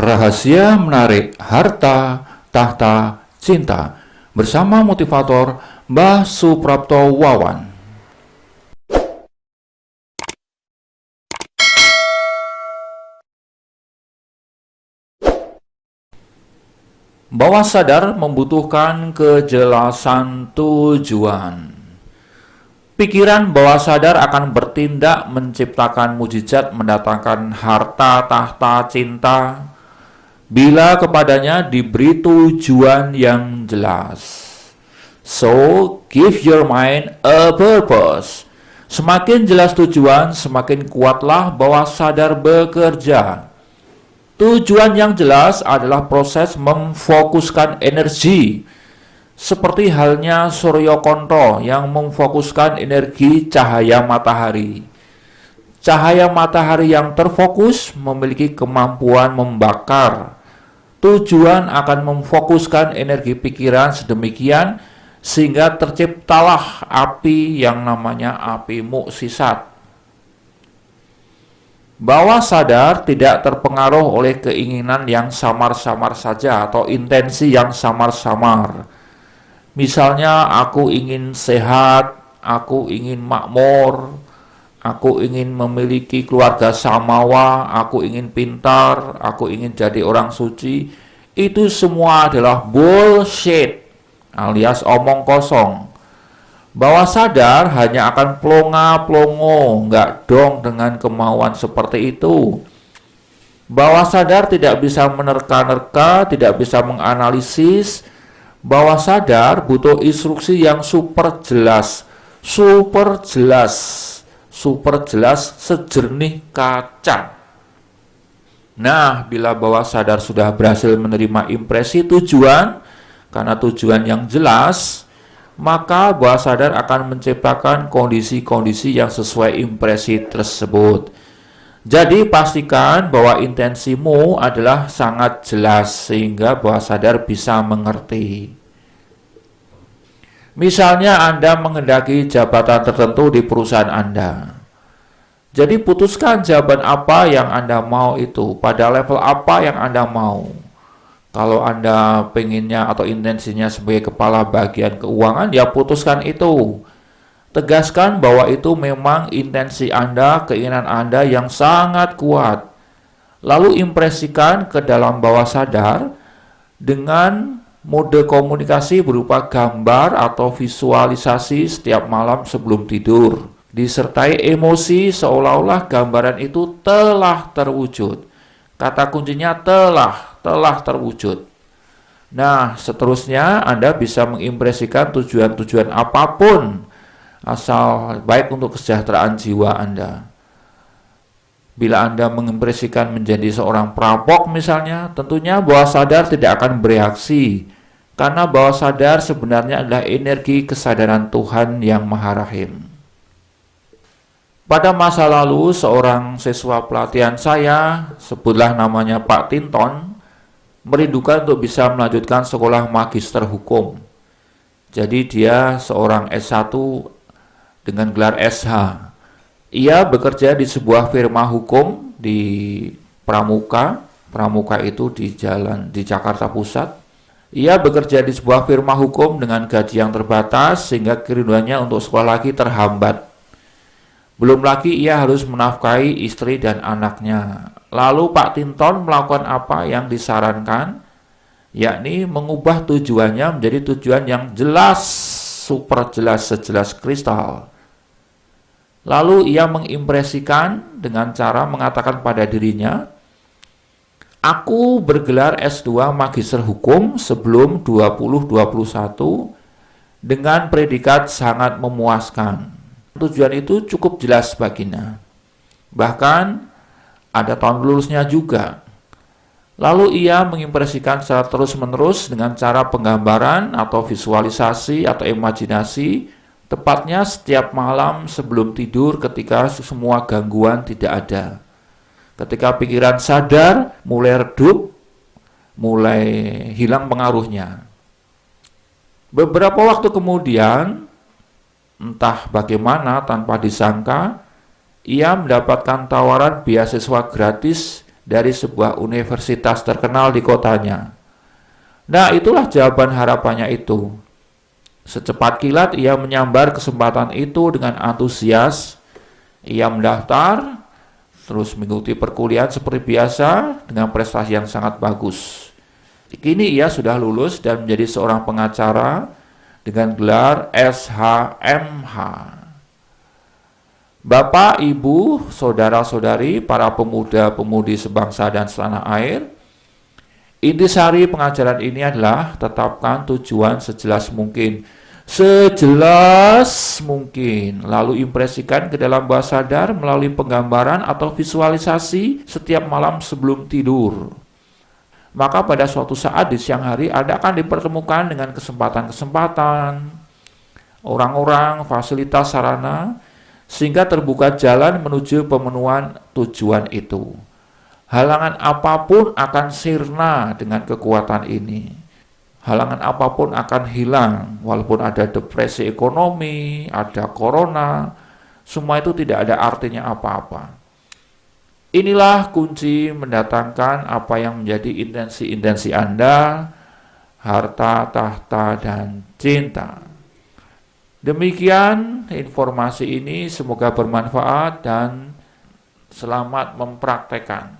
Rahasia menarik harta, tahta, cinta bersama motivator Mbah Suprapto Wawan. Bawah sadar membutuhkan kejelasan tujuan. Pikiran bawah sadar akan bertindak menciptakan mujizat mendatangkan harta, tahta, cinta bila kepadanya diberi tujuan yang jelas. So, give your mind a purpose. Semakin jelas tujuan, semakin kuatlah bawah sadar bekerja. Tujuan yang jelas adalah proses memfokuskan energi, seperti halnya Surya Konto yang memfokuskan energi cahaya matahari. Cahaya matahari yang terfokus memiliki kemampuan membakar. Tujuan akan memfokuskan energi pikiran sedemikian sehingga terciptalah api yang namanya api muksisat. Bawah sadar tidak terpengaruh oleh keinginan yang samar-samar saja atau intensi yang samar-samar. Misalnya, aku ingin sehat, aku ingin makmur, aku ingin memiliki keluarga samawa, aku ingin pintar, aku ingin jadi orang suci. Itu semua adalah bullshit alias omong kosong. Bawah sadar hanya akan plonga-plongo, nggak dong dengan kemauan seperti itu. Bawah sadar tidak bisa menerka-nerka, tidak bisa menganalisis. Bawah sadar butuh instruksi yang super jelas, sejernih kaca. Nah, bila bawah sadar sudah berhasil menerima impresi tujuan, karena tujuan yang jelas, maka bawah sadar akan menciptakan kondisi-kondisi yang sesuai impresi tersebut. Jadi pastikan bahwa intensimu adalah sangat jelas sehingga bawah sadar bisa mengerti. Misalnya Anda menghendaki jabatan tertentu di perusahaan Anda. Jadi putuskan jabatan apa yang Anda mau itu, pada level apa yang Anda mau. Kalau Anda pengennya atau intensinya sebagai kepala bagian keuangan, ya putuskan itu. Tegaskan bahwa itu memang intensi Anda, keinginan Anda yang sangat kuat. Lalu impresikan ke dalam bawah sadar dengan mode komunikasi berupa gambar atau visualisasi setiap malam sebelum tidur. Disertai emosi seolah-olah gambaran itu telah terwujud. Kata kuncinya telah terwujud. Nah, seterusnya Anda bisa mengimpresikan tujuan-tujuan apapun, asal baik untuk kesejahteraan jiwa Anda. Bila Anda mengimpresikan menjadi seorang perampok misalnya, tentunya bawah sadar tidak akan bereaksi, karena bawah sadar sebenarnya adalah energi kesadaran Tuhan yang Maha Rahim. Pada masa lalu, seorang siswa pelatihan saya, sebutlah namanya Pak Tinton, merindukan untuk bisa melanjutkan sekolah magister hukum. Jadi dia seorang S1 dengan gelar SH. Ia bekerja di sebuah firma hukum di Pramuka. Pramuka itu di Jakarta Pusat. Ia bekerja di sebuah firma hukum dengan gaji yang terbatas sehingga kerinduannya untuk sekolah lagi terhambat. Belum lagi ia harus menafkahi istri dan anaknya. Lalu Pak Tinton melakukan apa yang disarankan, yakni mengubah tujuannya menjadi tujuan yang jelas, super jelas, sejelas kristal. Lalu ia mengimpresikan dengan cara mengatakan pada dirinya, aku bergelar S2 Magister Hukum sebelum 2021 dengan predikat sangat memuaskan. Tujuan itu cukup jelas baginya. Bahkan ada tahun lulusnya juga. Lalu ia mengimpresikan secara terus-menerus dengan cara penggambaran atau visualisasi atau imajinasi, tepatnya setiap malam sebelum tidur ketika semua gangguan tidak ada. Ketika pikiran sadar, mulai redup, mulai hilang pengaruhnya. Beberapa waktu kemudian, entah bagaimana tanpa disangka, ia mendapatkan tawaran beasiswa gratis dari sebuah universitas terkenal di kotanya. Nah, itulah jawaban harapannya itu. Secepat kilat ia menyambar kesempatan itu dengan antusias. Ia mendaftar, terus mengikuti perkuliahan seperti biasa dengan prestasi yang sangat bagus. Kini ia sudah lulus dan menjadi seorang pengacara dengan gelar SHMH. Bapak, Ibu, saudara-saudari, para pemuda-pemudi sebangsa dan setanah air, intisari pengajaran ini adalah tetapkan tujuan sejelas mungkin, lalu impresikan ke dalam bawah sadar melalui penggambaran atau visualisasi setiap malam sebelum tidur. Maka pada suatu saat di siang hari Anda akan dipertemukan dengan kesempatan-kesempatan, orang-orang, fasilitas, sarana, sehingga terbuka jalan menuju pemenuhan tujuan itu. Halangan apapun akan sirna dengan kekuatan ini. Halangan apapun akan hilang, walaupun ada depresi ekonomi, ada corona, semua itu tidak ada artinya apa-apa. Inilah kunci mendatangkan apa yang menjadi intensi-intensi Anda, harta, tahta, dan cinta. Demikian informasi ini, semoga bermanfaat dan selamat mempraktekkan.